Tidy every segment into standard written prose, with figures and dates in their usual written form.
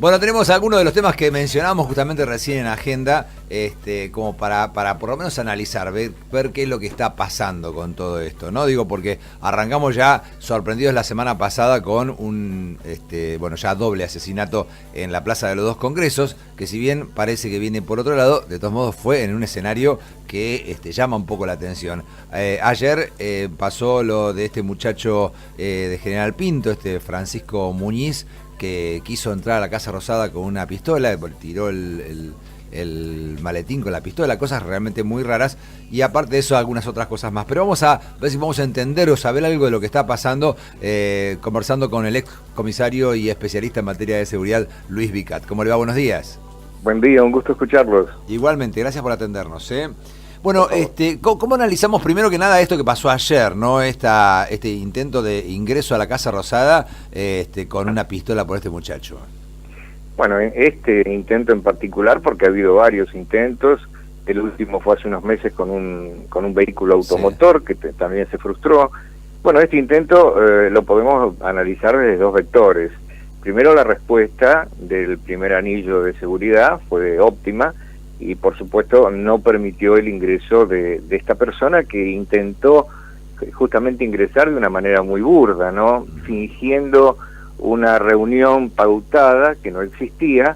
Bueno, tenemos algunos de los temas que mencionamos justamente recién en agenda, como para por lo menos analizar, ver qué es lo que está pasando con todo esto, ¿no? Digo, porque arrancamos ya sorprendidos la semana pasada con un, ya doble asesinato en la Plaza de los Dos Congresos, que si bien parece que viene por otro lado, de todos modos fue en un escenario que llama un poco la atención. Ayer pasó lo de este muchacho de General Pinto, Francisco Muñiz, que quiso entrar a la Casa Rosada con una pistola, tiró el maletín con la pistola, cosas realmente muy raras, y aparte de eso algunas otras cosas más. Pero vamos a ver si vamos a entender o saber algo de lo que está pasando, conversando con el ex comisario y especialista en materia de seguridad, Luis Vicat. ¿Cómo le va? Buenos días. Buen día, un gusto escucharlos. Igualmente, gracias por atendernos, Bueno, ¿cómo analizamos primero que nada esto que pasó ayer, ¿no? Este intento de ingreso a la Casa Rosada con una pistola por este muchacho. Bueno, este intento en particular, porque ha habido varios intentos, el último fue hace unos meses con un vehículo automotor, sí, que también se frustró. Bueno, este intento lo podemos analizar desde dos vectores. Primero, la respuesta del primer anillo de seguridad fue óptima, y por supuesto no permitió el ingreso de esta persona que intentó justamente ingresar de una manera muy burda, ¿no? Fingiendo una reunión pautada que no existía.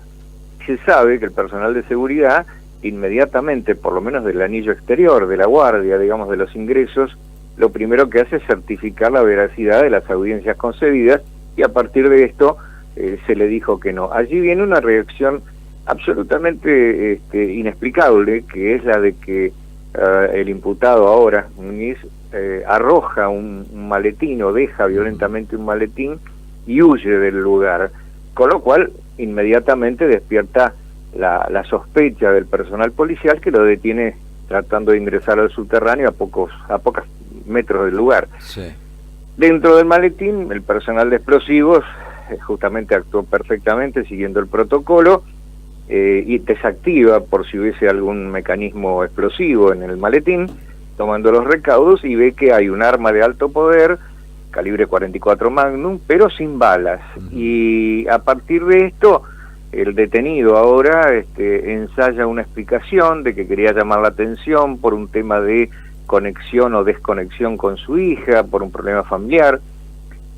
Se sabe que el personal de seguridad inmediatamente, por lo menos del anillo exterior, de la guardia, digamos, de los ingresos, lo primero que hace es certificar la veracidad de las audiencias concedidas, y a partir de esto se le dijo que no. Allí viene una reacción absolutamente inexplicable, que es la de que el imputado ahora, Muñiz, arroja un maletín o deja violentamente un maletín y huye del lugar, con lo cual inmediatamente despierta la sospecha del personal policial, que lo detiene tratando de ingresar al subterráneo a pocos metros del lugar. Sí. Dentro del maletín, el personal de explosivos justamente actuó perfectamente siguiendo el protocolo, y desactiva por si hubiese algún mecanismo explosivo en el maletín, tomando los recaudos, y ve que hay un arma de alto poder, calibre 44 Magnum, pero sin balas. Y a partir de esto, el detenido ahora ensaya una explicación de que quería llamar la atención por un tema de conexión o desconexión con su hija, por un problema familiar.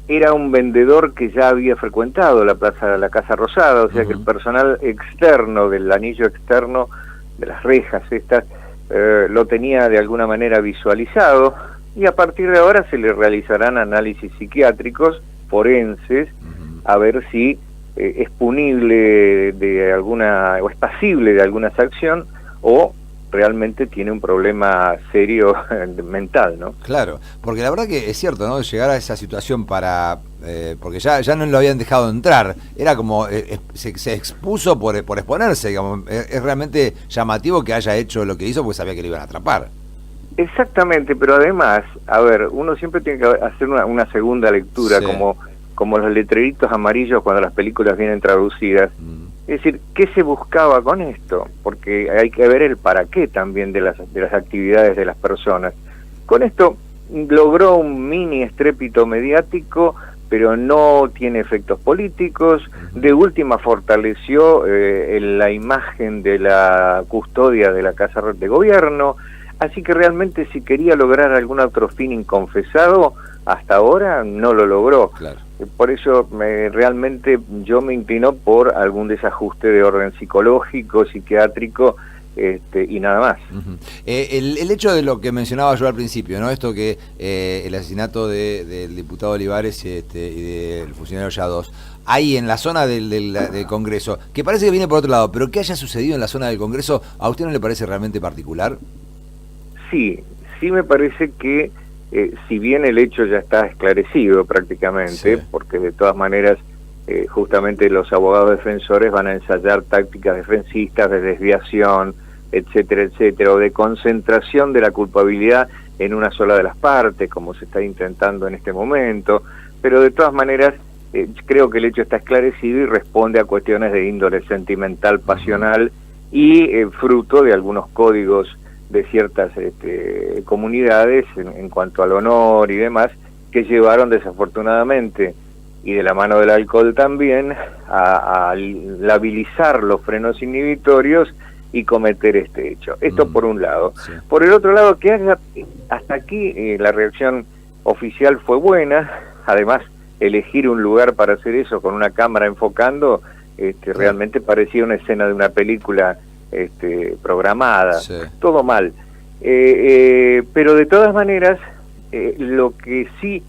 Era un vendedor que ya había frecuentado la Casa Rosada, o sea que el personal externo del anillo externo, de las rejas estas, lo tenía de alguna manera visualizado, y a partir de ahora se le realizarán análisis psiquiátricos, forenses, a ver si es punible de alguna, o es pasible de alguna sanción, o realmente tiene un problema serio mental, ¿no? Claro, porque la verdad que es cierto, ¿no? Llegar a esa situación porque ya no lo habían dejado entrar, era como, se expuso por exponerse, digamos. Es realmente llamativo que haya hecho lo que hizo porque sabía que lo iban a atrapar. Exactamente, pero además, a ver, uno siempre tiene que hacer una segunda lectura, sí, como los letreritos amarillos cuando las películas vienen traducidas. Es decir, ¿qué se buscaba con esto? Porque hay que ver el para qué también de las actividades de las personas. Con esto logró un mini estrépito mediático, pero no tiene efectos políticos. De última fortaleció la imagen de la custodia de la Casa de Gobierno. Así que realmente, si quería lograr algún otro fin inconfesado, hasta ahora no lo logró. Claro. Por eso realmente yo me inclino por algún desajuste de orden psicológico, psiquiátrico, y nada más. El hecho de lo que mencionaba yo al principio, ¿no? Esto que el asesinato del diputado Olivares y del funcionario Yados, ahí en la zona del Congreso, que parece que viene por otro lado, pero que haya sucedido en la zona del Congreso, ¿a usted no le parece realmente particular? Sí me parece que si bien el hecho ya está esclarecido prácticamente, sí, porque de todas maneras justamente los abogados defensores van a ensayar tácticas defensistas de desviación, etcétera, o de concentración de la culpabilidad en una sola de las partes, como se está intentando en este momento, pero de todas maneras creo que el hecho está esclarecido y responde a cuestiones de índole sentimental, pasional, y fruto de algunos códigos de ciertas comunidades en cuanto al honor y demás, que llevaron desafortunadamente y de la mano del alcohol también, a labilizar los frenos inhibitorios y cometer este hecho. Esto por un lado. Sí. Por el otro lado, que hasta aquí la reacción oficial fue buena. Además, elegir un lugar para hacer eso con una cámara enfocando, realmente parecía una escena de una película programada. Sí. Todo mal. Pero de todas maneras, lo que sí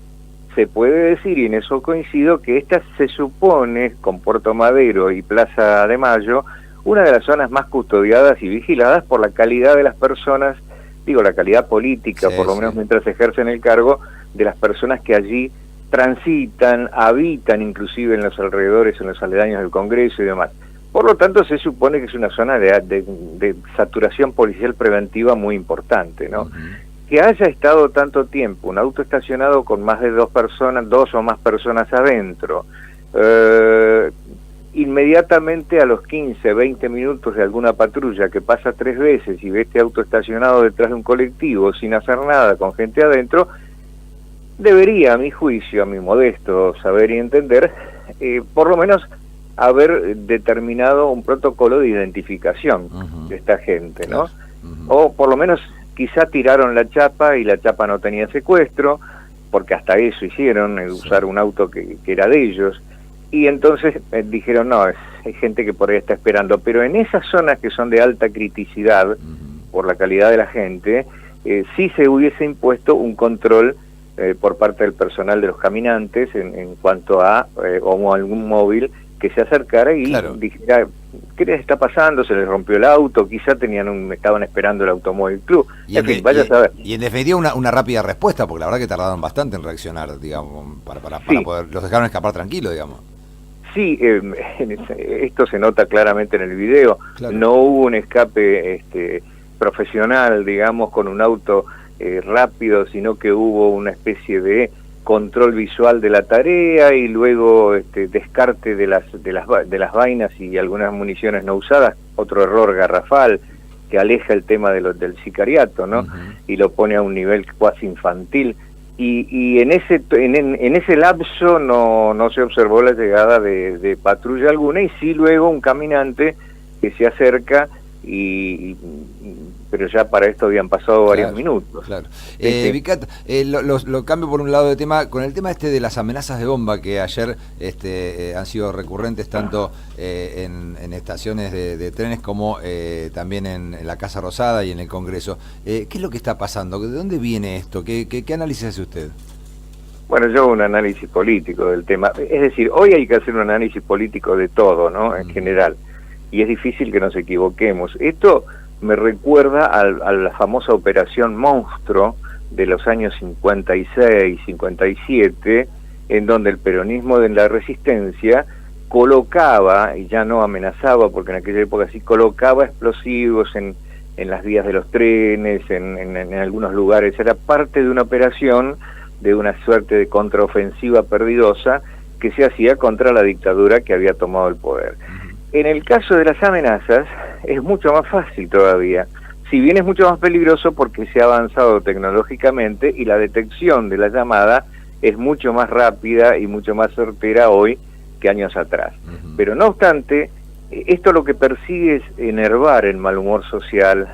se puede decir, y en eso coincido, que esta se supone, con Puerto Madero y Plaza de Mayo, una de las zonas más custodiadas y vigiladas por la calidad de las personas, digo, la calidad política, sí, por lo menos mientras ejercen el cargo, de las personas que allí transitan, habitan inclusive en los alrededores, en los aledaños del Congreso y demás. Por lo tanto, se supone que es una zona de saturación policial preventiva muy importante, ¿no? Que haya estado tanto tiempo un auto estacionado con más de dos o más personas adentro, inmediatamente a los 15, 20 minutos de alguna patrulla que pasa 3 veces y ve este auto estacionado detrás de un colectivo sin hacer nada con gente adentro, debería, a mi juicio, a mi modesto saber y entender, por lo menos haber determinado un protocolo de identificación de esta gente, ¿no? O por lo menos quizá tiraron la chapa y la chapa no tenía secuestro, porque hasta eso hicieron, usar un auto que era de ellos, y entonces dijeron, no, hay gente que por ahí está esperando, pero en esas zonas que son de alta criticidad, por la calidad de la gente, sí se hubiese impuesto un control por parte del personal de los caminantes en cuanto a o algún móvil que se acercara y dijera, ¿qué les está pasando? ¿Se les rompió el auto? Quizá estaban esperando el Automóvil Club. En fin, vaya a saber. Y en definitiva una rápida respuesta, porque la verdad que tardaron bastante en reaccionar, digamos, para poder, los dejaron escapar tranquilo, digamos. Sí, esto se nota claramente en el video. Claro. No hubo un escape profesional, digamos, con un auto rápido, sino que hubo una especie de control visual de la tarea y luego descarte de las vainas y algunas municiones no usadas, otro error garrafal que aleja el tema del sicariato, ¿no? Y lo pone a un nivel cuasi infantil. Y en ese lapso no se observó la llegada de patrulla alguna, y sí luego un caminante que se acerca, pero ya para esto habían pasado varios minutos. Claro. Vicat, lo cambio por un lado de tema, con el tema de las amenazas de bomba que ayer han sido recurrentes tanto en estaciones de trenes como también en la Casa Rosada y en el Congreso. ¿Qué es lo que está pasando? ¿De dónde viene esto? ¿Qué análisis hace usted? Bueno, yo un análisis político del tema. Es decir, hoy hay que hacer un análisis político de todo, ¿no? En general. Y es difícil que nos equivoquemos. Esto me recuerda a la famosa Operación Monstruo de los años 56, 57, en donde el peronismo de la resistencia colocaba, y ya no amenazaba, porque en aquella época sí colocaba explosivos en las vías de los trenes, en algunos lugares. Era parte de una operación, de una suerte de contraofensiva perdidosa que se hacía contra la dictadura que había tomado el poder. En el caso de las amenazas es mucho más fácil todavía, si bien es mucho más peligroso porque se ha avanzado tecnológicamente y la detección de la llamada es mucho más rápida y mucho más certera hoy que años atrás. Pero no obstante, esto lo que persigue es enervar el mal humor social,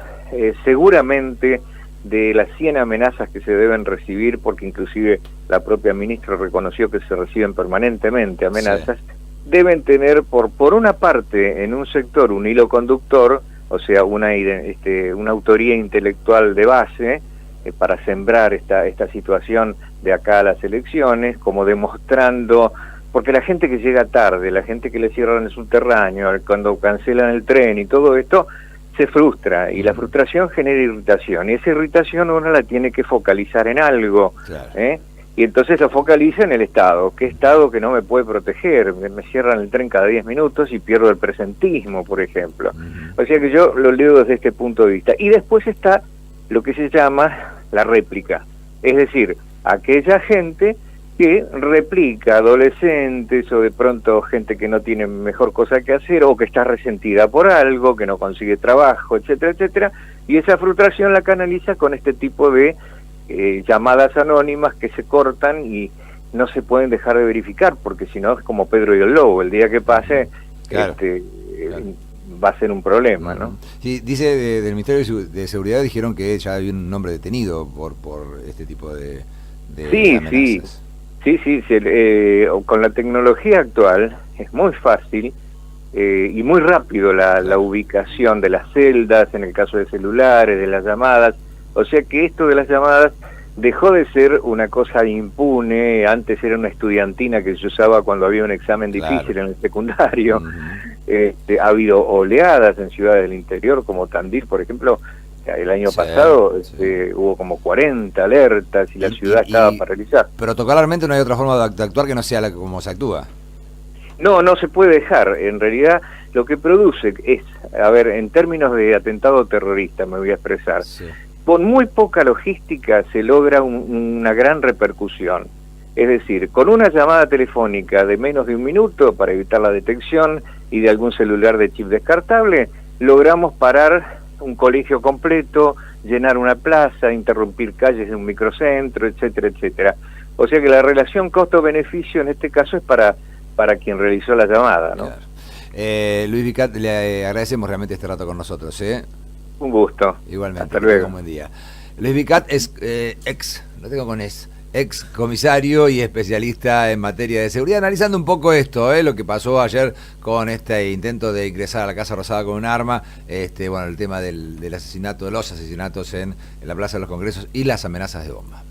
seguramente de las 100 amenazas que se deben recibir, porque inclusive la propia ministra reconoció que se reciben permanentemente amenazas, deben tener por una parte en un sector un hilo conductor, o sea, una autoría intelectual de base para sembrar esta situación de acá a las elecciones, como demostrando, porque la gente que llega tarde, la gente que le cierran el subterráneo, cuando cancelan el tren y todo esto, se frustra, y la frustración genera irritación, y esa irritación uno la tiene que focalizar en algo, y entonces lo focaliza en el Estado. ¿Qué Estado que no me puede proteger? Me cierran el tren cada 10 minutos y pierdo el presentismo, por ejemplo. O sea que yo lo leo desde este punto de vista. Y después está lo que se llama la réplica, es decir, aquella gente que replica, adolescentes o de pronto gente que no tiene mejor cosa que hacer o que está resentida por algo, que no consigue trabajo, etcétera, etcétera, y esa frustración la canaliza con este tipo de llamadas anónimas que se cortan y no se pueden dejar de verificar, porque si no es como Pedro y el Lobo, el día que pase, claro, claro, va a ser un problema, ¿no? Sí, dice del Ministerio de Seguridad, dijeron que ya había un hombre detenido por este tipo de sí, amenazas. Sí, con la tecnología actual es muy fácil y muy rápido la ubicación de las celdas, en el caso de celulares, de las llamadas, o sea que esto de las llamadas dejó de ser una cosa impune. Antes era una estudiantina que se usaba cuando había un examen difícil en el secundario. Ha habido oleadas en ciudades del interior como Tandil, por ejemplo. El año pasado hubo como 40 alertas y la ciudad estaba paralizada. Protocolarmente no hay otra forma de actuar que no sea como se actúa. No se puede dejar. En realidad lo que produce es, a ver, en términos de atentado terrorista me voy a expresar, con muy poca logística se logra una gran repercusión. Es decir, con una llamada telefónica de menos de un minuto para evitar la detección y de algún celular de chip descartable, logramos parar un colegio completo, llenar una plaza, interrumpir calles de un microcentro, etcétera, etcétera. O sea que la relación costo-beneficio en este caso es para quien realizó la llamada, ¿no? Claro. Luis Vicat, le agradecemos realmente este rato con nosotros, ¿eh? Un gusto. Igualmente. Hasta luego. Un buen día. Luis Vicat es ex comisario y especialista en materia de seguridad, analizando un poco esto, lo que pasó ayer con este intento de ingresar a la Casa Rosada con un arma, el tema del asesinato, de los asesinatos en la Plaza de los Congresos y las amenazas de bomba.